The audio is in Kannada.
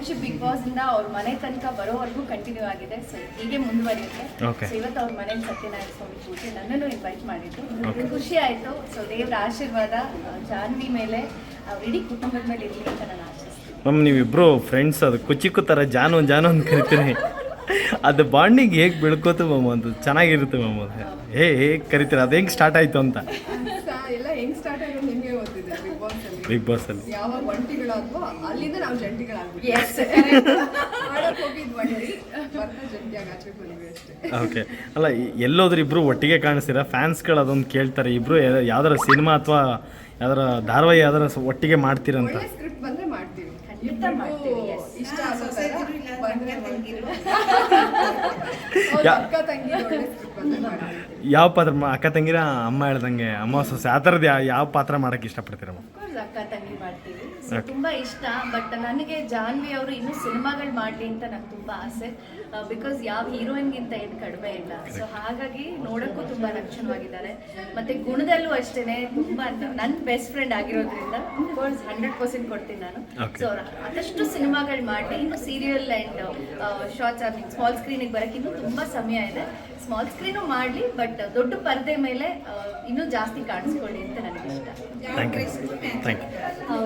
ಫ್ರೆಂಡ್ಶಿಪ್ ಬಿಗ್ ಬಾಸ್ ಇಂದ ಅವ್ರ ಮನೆ ತನಕ ಬರೋವರೆಗೂ ಕಂಟಿನ್ಯೂ ಆಗಿದೆ. ಸೊ ಹೀಗೆ ಮುಂದುವರಿಯುತ್ತೆ. ಸೊ ಇವತ್ತು ಅವ್ರ ಮನೇಲಿ ಸತ್ಯನಾರಾಯಣ ಸ್ವಾಮಿ ಪೂಜೆ, ನನ್ನನ್ನು ಇನ್ವೈಟ್ ಮಾಡಿದ್ರು. ಖುಷಿ ಆಯ್ತು. ಸೊ ದೇವರ ಆಶೀರ್ವಾದ ಜಾನ್ವಿ ಮೇಲೆ, ಇಡೀ ಕುಟುಂಬದ ಮೇಲೆ ಇರಲಿ ಅಂತ ನಾನು ಆಶಿಸ್ತೀನಿ. ಮ್ಯಾಮ್ ನೀವಿಬ್ರು ಫ್ರೆಂಡ್ಸ್, ಅದು ಕುಚಿಕ್ಕು ಥರ ಜಾನು ಅಂತ ಕರಿತೀರಿ. ಅದು ಬಾಂಡಿಂಗ್ ಹೇಗೆ ಬೆಳ್ಕೋತು ಮ್ಯಾಮ್, ಅದು ಚೆನ್ನಾಗಿರುತ್ತೆ ಮ್ಯಾಮ್. ಅದು ಹೇಗೆ ಕರಿತೀರ, ಅದು ಹೆಂಗೆ ಸ್ಟಾರ್ಟ್ ಆಯಿತು ಅಂತ? ಎಲ್ಲ ಹೆಂಗ್ ಸ್ಟಾರ್ಟ್ ಆಗೋದು ನಿಮಗೆ ಗೊತ್ತಿದೆ. ಬಿಗ್ ಬಾಸಲ್ಲಿ ಯಾವಾಗ ಒಂಟಿಗಳಾದ್ವೋ ಅಲ್ಲಿಂದ ನಾವು ಜಂಟಿಗಳಾಗ್ಬಿಟ್ಟು ಎಸ್ ಮಾಡಕ್ ಹೋಗಿದ್ ಒಂಟಿ ಬರ್ತಾ ಜಂಟಿಯಾಗಿ ಆಚೆ ಬಂದ್ವಿ ಅಷ್ಟೇ. ಓಕೆ. ಅಲ್ಲ, ಎಲ್ಲೋದ್ರು ಇಬ್ಬರು ಒಟ್ಟಿಗೆ ಕಾಣಿಸ್ತೀರಾ? ಫ್ಯಾನ್ಸ್ಗಳು ಅದೊಂದು ಕೇಳ್ತಾರೆ, ಇಬ್ಬರು ಯಾವ್ದಾರ ಸಿನಿಮಾ ಅಥವಾ ಯಾವ್ದಾರ ಧಾರಾವಾಹಿ ಯಾವ್ದಾರ ಒಟ್ಟಿಗೆ ಮಾಡ್ತೀರಂತ. ಒಳ್ಳೆ ಸ್ಕ್ರಿಪ್ಟ್ ಬಂದ್ರೆ ಮಾಡ್ತೀವಿ, ಖಂಡಿತ ಮಾಡ್ತೀವಿ. yes. ಇಷ್ಟ ಆಗೋ ಥರ ಬಂದ್ರೆ ತಂಗಿರು. ಅಕ್ಕ ತಂಗಿ ಒಳ್ಳೆ ಸ್ಕ್ರಿಪ್ಟ್ ಬಂದ್ರೆ ಮಾಡ್ತೀವಿ. ಯಾವ ಪಾತ್ರ ಅಕ್ಕ ತಂಗಿರ, ಅಮ್ಮ ಹೇಳ್ದಂಗೆ ಅಮ್ಮ ಸೊಸೆ, ಆ ಥರದ್ದು ಯಾವ ಪಾತ್ರ ಮಾಡೋಕ್ಕೆ ಇಷ್ಟಪಡ್ತೀರಮ್ಮ? ಅಕ್ಕ ತಂಗಿ ಮಾಡ್ತೀವಿ. ಸೊ ತುಂಬಾ ಇಷ್ಟ. ಬಟ್ ನನಗೆ ಜಾನ್ವಿ ಅವರು ಇನ್ನೂ ಸಿನಿಮಾಗಳು ಮಾಡಲಿ ಅಂತ ನಂಗೆ ತುಂಬಾ ಆಸೆ. ಬಿಕಾಸ್ ಯಾವ ಹೀರೋಯಿನ್ಗಿಂತ ಏನು ಕಡಿಮೆ ಇಲ್ಲ. ಸೊ ಹಾಗಾಗಿ ನೋಡೋಕ್ಕೂ ತುಂಬಾ ಲಕ್ಷಣವಾಗಿದ್ದಾರೆ. ಮತ್ತೆ ಗುಣದಲ್ಲೂ ಅಷ್ಟೇನೆ ತುಂಬಾ ನನ್ನ ಬೆಸ್ಟ್ ಫ್ರೆಂಡ್ ಆಗಿರೋದ್ರಿಂದ ಅಫ್ಕೋರ್ಸ್ 100% ಕೊಡ್ತೀನಿ ನಾನು. ಸೊ ಆದಷ್ಟು ಸಿನಿಮಾಗಳು ಮಾಡಿ, ಇನ್ನು ಸೀರಿಯಲ್ ಆ್ಯಂಡ್ ಶಾರ್ಟ್ಸ್ ಸ್ಮಾಲ್ ಸ್ಕ್ರೀನಿಗೆ ಬರೋಕ್ಕೆ ಇನ್ನೂ ತುಂಬ ಸಮಯ ಇದೆ. ಸ್ಮಾಲ್ ಸ್ಕ್ರೀನು ಮಾಡಲಿ, ಬಟ್ ದೊಡ್ಡ ಪರದೆ ಮೇಲೆ ಇನ್ನೂ ಜಾಸ್ತಿ ಕಾಣಿಸ್ಕೊಳ್ಳಿ ಅಂತ ನನಗೆ ಇಷ್ಟ. Thank you. ಅವ್ರ